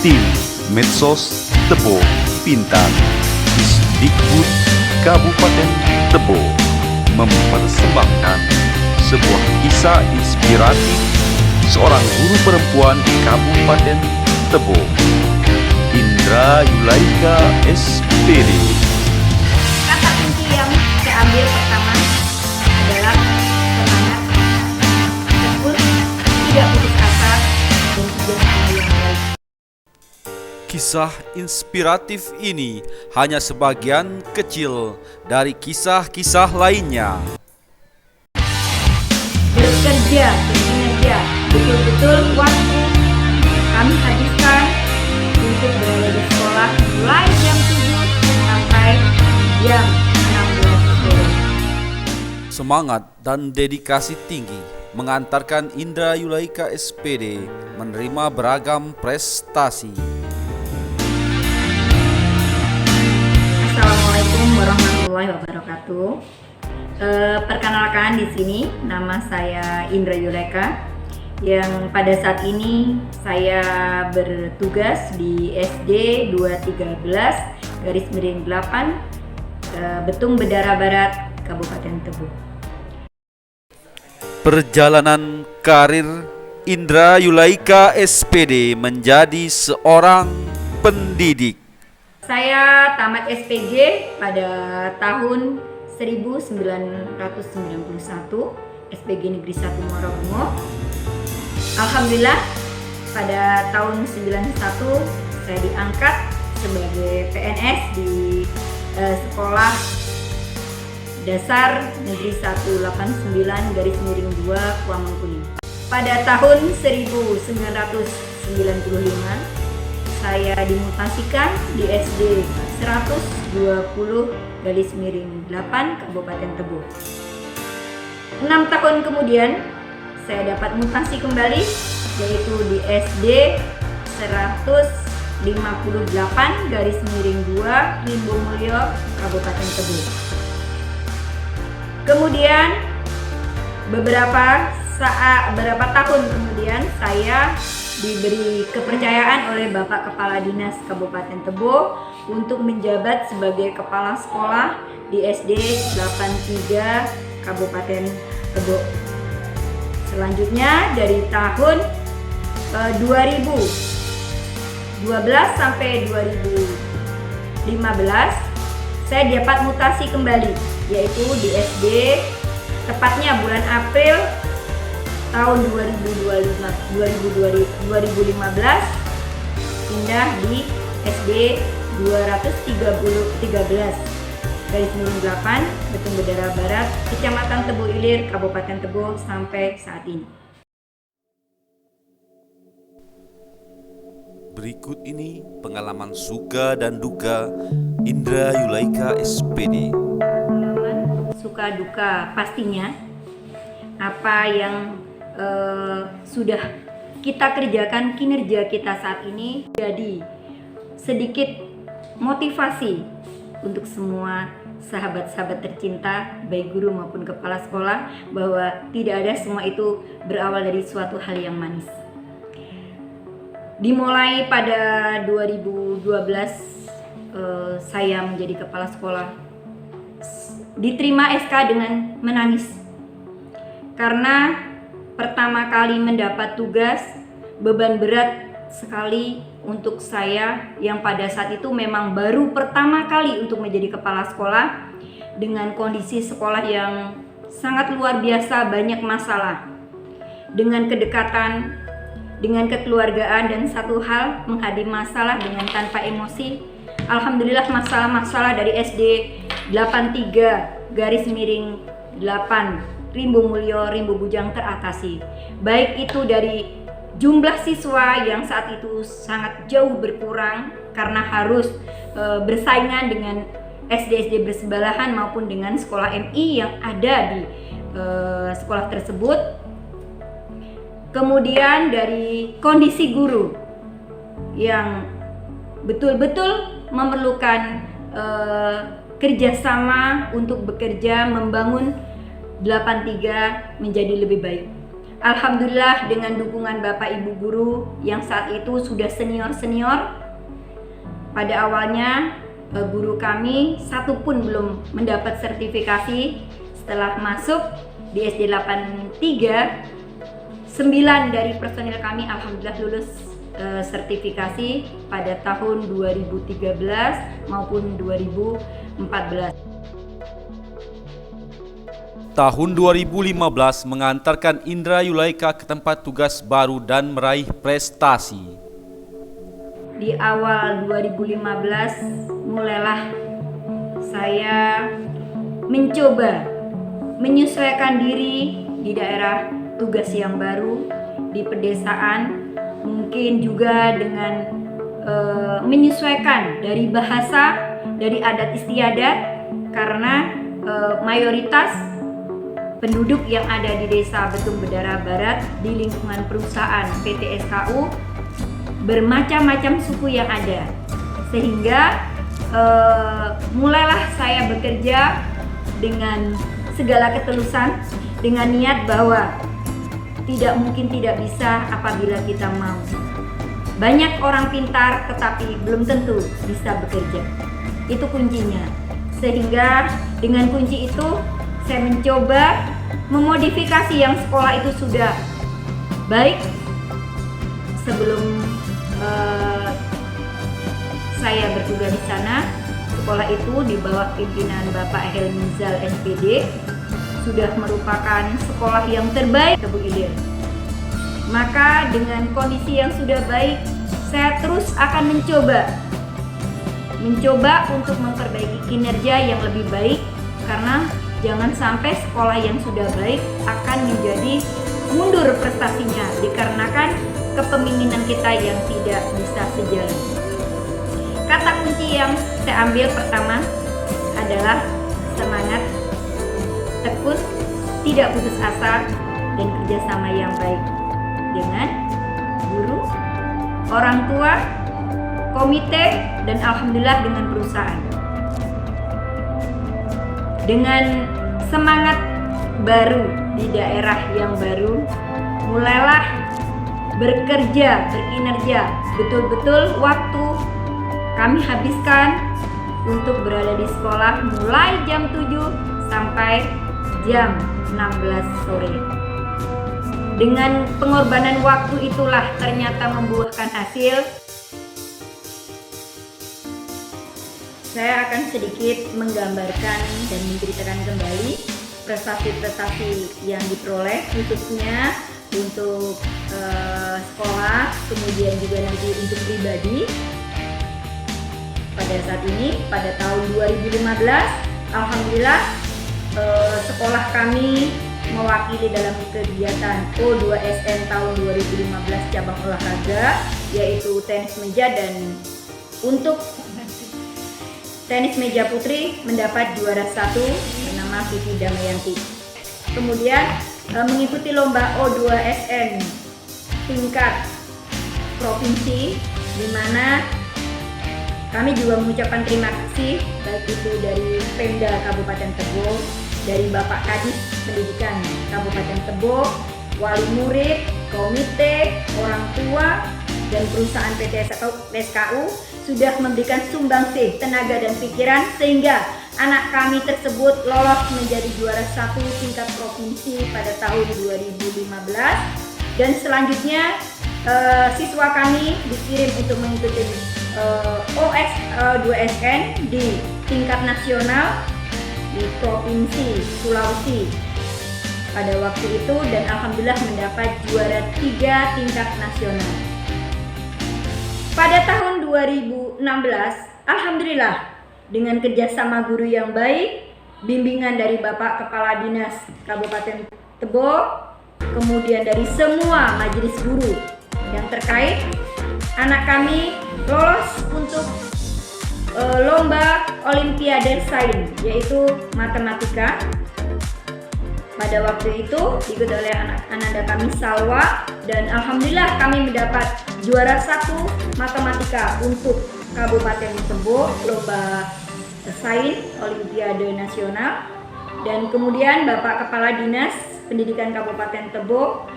Tim Medsos Tebo Pintar Disdikbud Kabupaten Tebo mempersembahkan sebuah kisah inspiratif seorang guru perempuan di Kabupaten Tebo, Indra Yulaika SPD. Kata kunci yang saya ambil pertama adalah semangat, tekun, tidak putus asa, dan kerjasama yang baik. Kisah inspiratif ini hanya sebagian kecil dari kisah-kisah lainnya. Bekerja, berkinerja, betul-betul waktu kami habiskan untuk berada di sekolah mulai jam 7 sampai jam 16 sore. Semangat dan dedikasi tinggi mengantarkan Indra Yulaika SPD menerima beragam prestasi. Assalamualaikum warahmatullahi wabarakatuh. Perkenalkan, di sini nama saya Indra Yulaika yang pada saat ini saya bertugas di SD 213/8 Betung Bedara Barat, Kabupaten Tebo. Perjalanan karir Indra Yulaika SPD menjadi seorang pendidik. Saya tamat SPG pada tahun 1991, SPG Negeri 1 Muarabungo. Alhamdulillah pada tahun 91 saya diangkat sebagai PNS di Sekolah Dasar Negeri 189/2 Kuamangkuning. Pada tahun 1995 saya dimutasikan di SD 120/8 Kabupaten Tebo. 6 tahun kemudian saya dapat mutasi kembali, yaitu di SD 158/2 Limbo Mulyo, Kabupaten Tebo. Kemudian beberapa tahun kemudian saya diberi kepercayaan oleh Bapak Kepala Dinas Kabupaten Tebo untuk menjabat sebagai kepala sekolah di SD 83 Kabupaten Tebo. Selanjutnya dari tahun 2012 sampai 2015 saya dapat mutasi kembali, yaitu di SD, tepatnya bulan April tahun 2015 pindah di SD 213/8 Betung Bedara Barat, Kecamatan Tebo Ilir, Kabupaten Tebo sampai saat ini. Berikut ini pengalaman suka dan duka Indra Yulaika SPD. Pengalaman suka duka pastinya apa yang sudah kita kerjakan, kinerja kita saat ini jadi sedikit motivasi untuk semua sahabat-sahabat tercinta, baik guru maupun kepala sekolah, bahwa tidak ada semua itu berawal dari suatu hal yang manis. Dimulai pada 2012 saya menjadi kepala sekolah, diterima SK dengan menangis karena pertama kali mendapat tugas, beban berat sekali untuk saya yang pada saat itu memang baru pertama kali untuk menjadi kepala sekolah, dengan kondisi sekolah yang sangat luar biasa, banyak masalah. Dengan kedekatan, dengan kekeluargaan, dan satu hal, menghadapi masalah dengan tanpa emosi. Alhamdulillah masalah-masalah dari SD 83/8 Rimbo Mulyo, Rimbo Bujang teratasi. Baik itu dari jumlah siswa yang saat itu sangat jauh berkurang karena harus bersaingan dengan SD-SD bersebelahan maupun dengan sekolah MI yang ada di sekolah tersebut. Kemudian dari kondisi guru yang betul-betul memerlukan kerjasama untuk bekerja membangun 83 menjadi lebih baik. Alhamdulillah dengan dukungan Bapak Ibu guru yang saat itu sudah senior-senior. Pada awalnya guru kami satu pun belum mendapat sertifikasi. Setelah masuk di SD 83, 9 dari personil kami alhamdulillah lulus sertifikasi pada tahun 2013 maupun 2014. Tahun 2015 mengantarkan Indra Yulaika ke tempat tugas baru dan meraih prestasi. Di awal 2015 mulailah saya mencoba menyesuaikan diri di daerah tugas yang baru di pedesaan, mungkin juga dengan menyesuaikan dari bahasa, dari adat istiadat, karena mayoritas penduduk yang ada di desa Betung Bedara Barat di lingkungan perusahaan PT SKU bermacam-macam suku yang ada, sehingga mulailah saya bekerja dengan segala ketulusan, dengan niat bahwa tidak mungkin tidak bisa apabila kita mau. Banyak orang pintar tetapi belum tentu bisa bekerja. Itu kuncinya. Sehingga dengan kunci itu saya mencoba memodifikasi yang sekolah itu sudah baik. Sebelum saya bertugas di sana, sekolah itu di bawah pimpinan Bapak Helmizal SPD sudah merupakan sekolah yang terbaik Tebu Ilir. Maka dengan kondisi yang sudah baik, saya terus akan mencoba untuk memperbaiki kinerja yang lebih baik, karena jangan sampai sekolah yang sudah baik akan menjadi mundur prestasinya dikarenakan kepemimpinan kita yang tidak bisa sejalan. Kata kunci yang saya ambil pertama adalah semangat, tekun, tidak putus asa, dan kerjasama yang baik dengan guru, orang tua, komite, dan alhamdulillah dengan perusahaan. Dengan semangat baru di daerah yang baru, mulailah bekerja, berkinerja. Betul-betul waktu kami habiskan untuk berada di sekolah mulai jam 7 sampai jam 16 sore. Dengan pengorbanan waktu itulah ternyata membuahkan hasil. Saya akan sedikit menggambarkan dan menceritakan kembali prestasi-prestasi yang diperoleh, khususnya untuk sekolah, kemudian juga nanti untuk pribadi. Pada saat ini, pada tahun 2015, alhamdulillah sekolah kami mewakili dalam kegiatan O2SN tahun 2015 cabang olahraga, yaitu tenis meja, dan untuk tenis meja putri mendapat juara 1 bernama Siti Damayanti. Kemudian mengikuti lomba O2SN tingkat provinsi, di mana kami juga mengucapkan terima kasih baik itu dari Pemda Kabupaten Tebo, dari Bapak Kadis Pendidikan Kabupaten Tebo, wali murid, komite, orang tua, dan perusahaan PT SKU sudah memberikan sumbangsih tenaga dan pikiran sehingga anak kami tersebut lolos menjadi juara 1 tingkat provinsi pada tahun 2015, dan selanjutnya siswa kami dikirim untuk mengikuti OX2SN di tingkat nasional di Provinsi Sulawesi pada waktu itu, dan alhamdulillah mendapat juara 3 tingkat nasional. Pada tahun 2016, alhamdulillah dengan kerjasama guru yang baik, bimbingan dari Bapak Kepala Dinas Kabupaten Tebo, kemudian dari semua majelis guru yang terkait, anak kami lolos untuk lomba Olimpiade Sains, yaitu matematika. Pada waktu itu diikuti oleh anak-anak kami Salwa, dan alhamdulillah kami mendapat juara 1 matematika untuk Kabupaten Tebo, lomba Sains Olimpiade Nasional. Dan kemudian Bapak Kepala Dinas Pendidikan Kabupaten Tebo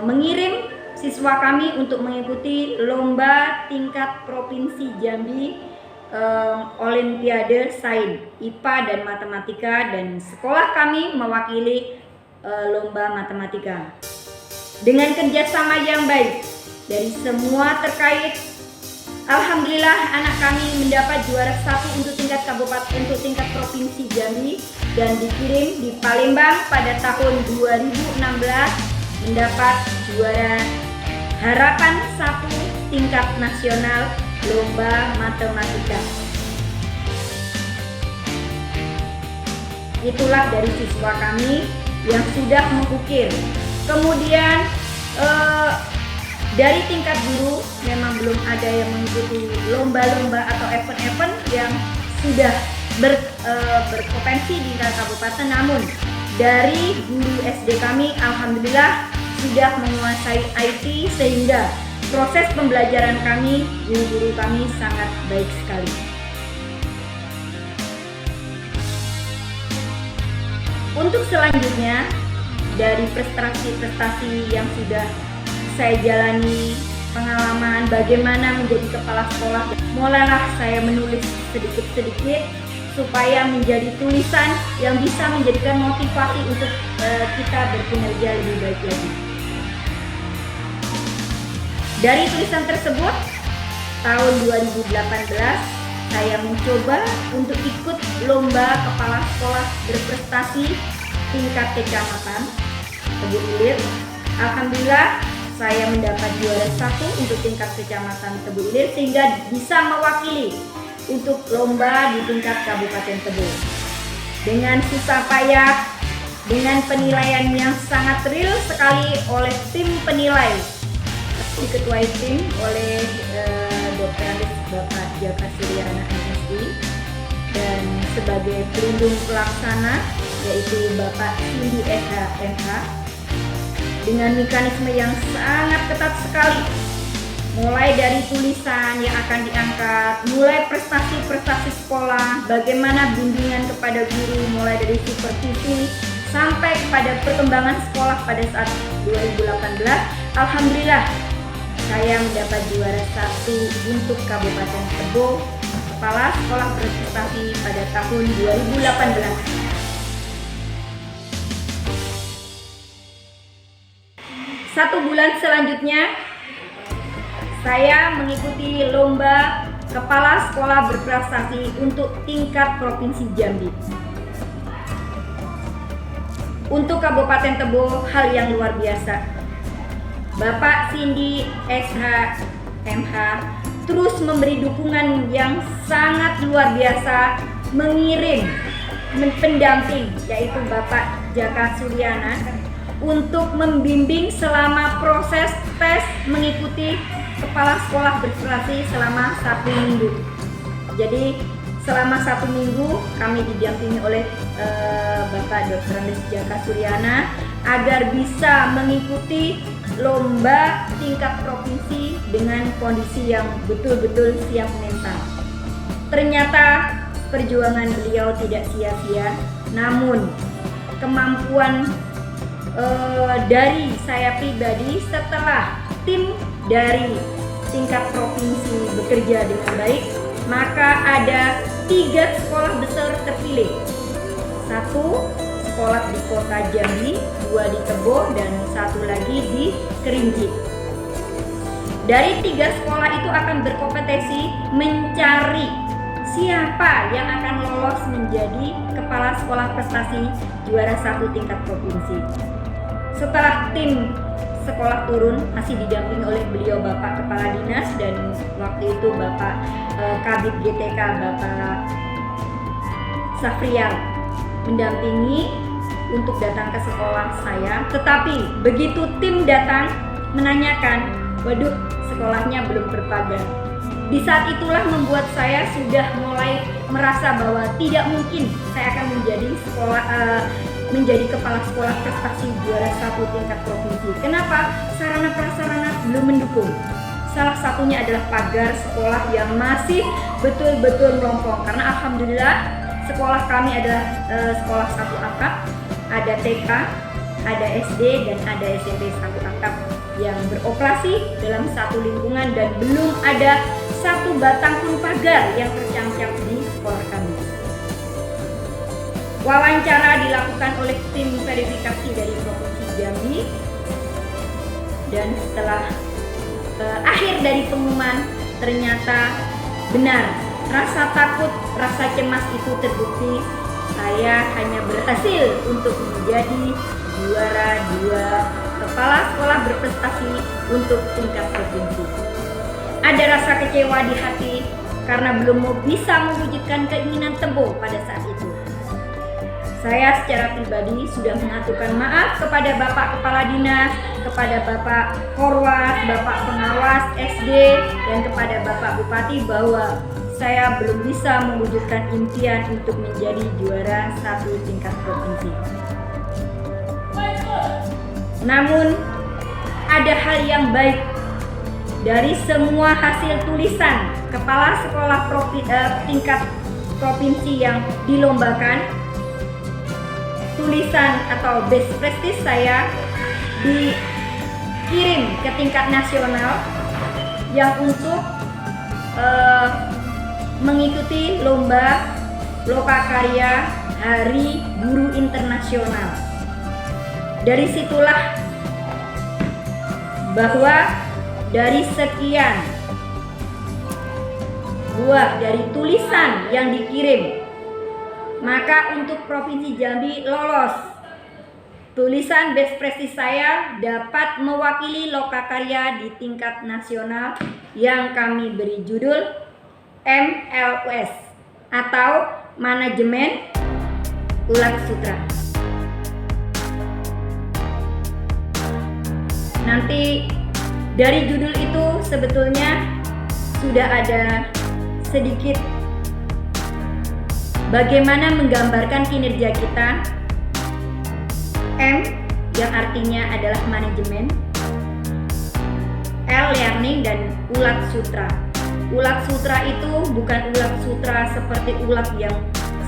mengirim siswa kami untuk mengikuti lomba tingkat provinsi Jambi, Olimpiade Sains, IPA dan Matematika, dan sekolah kami mewakili lomba matematika. Dengan kerjasama yang baik dari semua terkait, alhamdulillah anak kami mendapat juara 1 untuk tingkat kabupaten, untuk tingkat provinsi Jambi, dan dikirim di Palembang pada tahun 2016 mendapat juara harapan 1 tingkat nasional lomba matematika. Itulah dari siswa kami yang sudah mengukir. Kemudian dari tingkat guru memang belum ada yang mengikuti lomba-lomba atau event-event yang sudah berpotensi di tingkat kabupaten, namun dari guru SD kami alhamdulillah sudah menguasai IT, sehingga proses pembelajaran kami, guru-guru kami sangat baik sekali. Untuk selanjutnya, dari prestasi-prestasi yang sudah saya jalani, pengalaman bagaimana menjadi kepala sekolah, mulailah saya menulis sedikit-sedikit supaya menjadi tulisan yang bisa menjadikan motivasi untuk kita berkinerja lebih baik lagi. Dari tulisan tersebut, tahun 2018 saya mencoba untuk ikut lomba kepala sekolah berprestasi tingkat kecamatan Tebu Ilir. Alhamdulillah saya mendapat juara 1 untuk tingkat kecamatan Tebu Ilir, sehingga bisa mewakili untuk lomba di tingkat Kabupaten Tebu. Dengan susah payah, dengan penilaian yang sangat real sekali oleh tim penilai, diketuai tim oleh Dr. Andes Bapak Jaka Suryana MSI, dan sebagai pelindung pelaksana yaitu Bapak Cindy SH MH, dengan mekanisme yang sangat ketat sekali, mulai dari tulisan yang akan diangkat, mulai prestasi-prestasi sekolah, bagaimana bimbingan kepada guru, mulai dari supervisi sampai kepada perkembangan sekolah pada saat 2018. Alhamdulillah saya mendapat juara 1 untuk Kabupaten Tebo, kepala sekolah berprestasi pada tahun 2018. Satu bulan selanjutnya, saya mengikuti lomba kepala sekolah berprestasi untuk tingkat provinsi Jambi. Untuk Kabupaten Tebo, hal yang luar biasa. Bapak Cindy SH MH terus memberi dukungan yang sangat luar biasa, mengirim pendamping yaitu Bapak Jaka Suryana untuk membimbing selama proses tes mengikuti kepala sekolah berprestasi selama 1 minggu. Jadi selama 1 minggu kami didampingi oleh Bapak Dr. Andes Jaka Suryana agar bisa mengikuti lomba tingkat provinsi dengan kondisi yang betul-betul siap mental. Ternyata perjuangan beliau tidak sia-sia, namun kemampuan dari saya pribadi setelah tim dari tingkat provinsi bekerja dengan baik, maka ada 3 sekolah besar terpilih. 1 sekolah di kota Jambi, 2 di Tebo, dan 1 lagi di Kerinci. Dari 3 sekolah itu akan berkompetisi mencari siapa yang akan lolos menjadi kepala sekolah prestasi juara 1 tingkat provinsi. Setelah tim sekolah turun, masih didampingi oleh beliau Bapak Kepala Dinas, dan waktu itu Bapak Kabid GTK Bapak Safrial mendampingi untuk datang ke sekolah saya. Tetapi begitu tim datang menanyakan, waduh, sekolahnya belum berpagar. Di saat itulah membuat saya sudah mulai merasa bahwa tidak mungkin saya akan menjadi kepala sekolah prestasi juara 1 tingkat provinsi. Kenapa? Sarana prasarana belum mendukung. Salah satunya adalah pagar sekolah yang masih betul-betul melompong. Karena alhamdulillah sekolah kami adalah sekolah 1 atap, ada TK, ada SD dan ada SMP satu atap yang beroperasi dalam satu lingkungan dan belum ada satu batang pun pagar yang tercancap di sekolah kami. Wawancara dilakukan oleh tim verifikasi dari Provinsi Jambi dan setelah akhir dari pengumuman ternyata benar, rasa takut, rasa cemas itu terbukti. Saya hanya berhasil untuk menjadi juara 2 kepala sekolah berprestasi untuk tingkat provinsi. Ada rasa kecewa di hati karena belum bisa mewujudkan keinginan Tebo pada saat itu. Saya secara pribadi sudah mengaturkan maaf kepada Bapak Kepala Dinas, kepada Bapak Korwas, Bapak Pengawas SD, dan kepada Bapak Bupati bahwa saya belum bisa mewujudkan impian untuk menjadi juara 1 tingkat provinsi. Namun, ada hal yang baik dari semua hasil tulisan kepala sekolah tingkat provinsi yang dilombakan. Tulisan atau best practice saya dikirim ke tingkat nasional yang untuk mengikuti lomba lokakarya Hari Guru Internasional. Dari situlah bahwa dari sekian buah dari tulisan yang dikirim, maka untuk Provinsi Jambi lolos. Tulisan best practice saya dapat mewakili lokakarya di tingkat nasional yang kami beri judul MLUS atau Manajemen Ulat Sutra. Nanti dari judul itu sebetulnya sudah ada sedikit bagaimana menggambarkan kinerja kita. M yang artinya adalah manajemen, L learning, dan ulat sutra. Ulat sutra itu bukan ulat sutra seperti ulat yang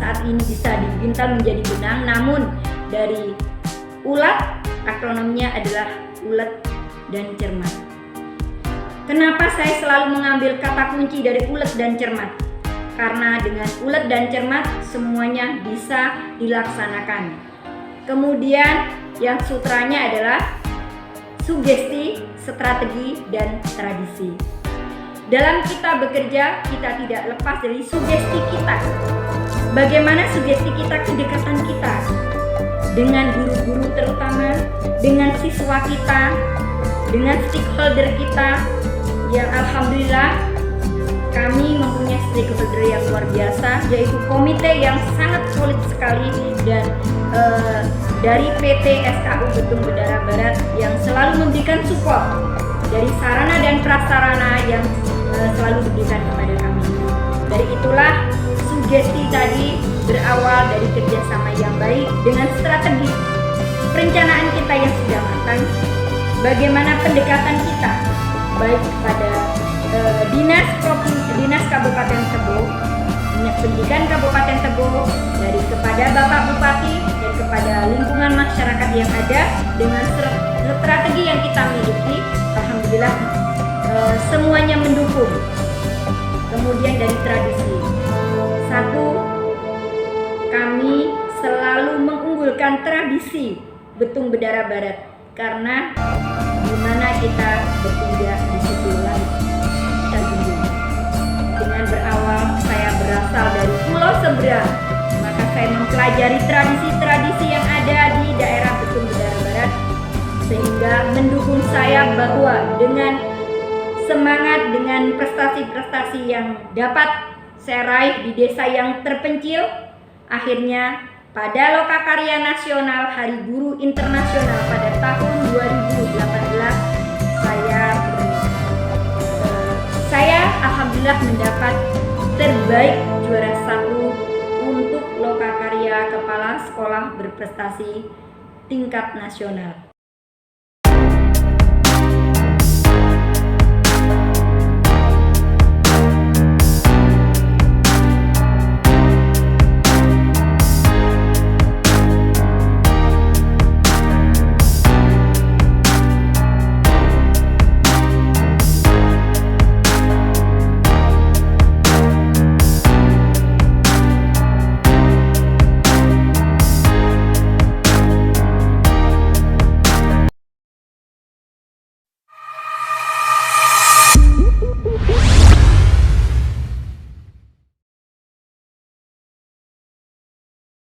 saat ini bisa dipintal menjadi benang, namun dari ulat akronimnya adalah ulet dan cermat. Kenapa saya selalu mengambil kata kunci dari ulet dan cermat? Karena dengan ulet dan cermat semuanya bisa dilaksanakan. Kemudian yang sutranya adalah sugesti, strategi, dan tradisi. Dalam kita bekerja, kita tidak lepas dari sugesti kita. Bagaimana sugesti kita, kedekatan kita dengan guru-guru terutama, dengan siswa kita, dengan stakeholder kita, yang alhamdulillah kami mempunyai stakeholder yang luar biasa, yaitu komite yang sangat solid sekali, dan dari PT SKU Betung Bedara Barat yang selalu memberikan support dari sarana dan prasarana yang selalu diberikan kepada kami. Dari itulah sugesti tadi berawal dari kerjasama yang baik dengan strategi perencanaan kita yang sudah matang, bagaimana pendekatan kita baik kepada Dinas Kabupaten Tebo, Dinas Pendidikan Kabupaten Tebo, dari kepada Bapak Bupati dan kepada lingkungan masyarakat yang ada dengan strategi yang kita miliki, alhamdulillah semuanya mendukung. Kemudian dari tradisi, satu, kami selalu mengunggulkan tradisi Betung Bedara Barat karena di mana kita bertindak di situlah kita junjung. Dengan berawal saya berasal dari pulau seberang, maka saya mempelajari tradisi-tradisi yang ada di daerah Betung Bedara Barat sehingga mendukung saya bahwa dengan semangat, dengan prestasi-prestasi yang dapat saya raih di desa yang terpencil, akhirnya pada Lokakarya Nasional Hari Guru Internasional pada tahun 2018 saya alhamdulillah mendapat terbaik juara 1 untuk Lokakarya Kepala Sekolah Berprestasi tingkat nasional.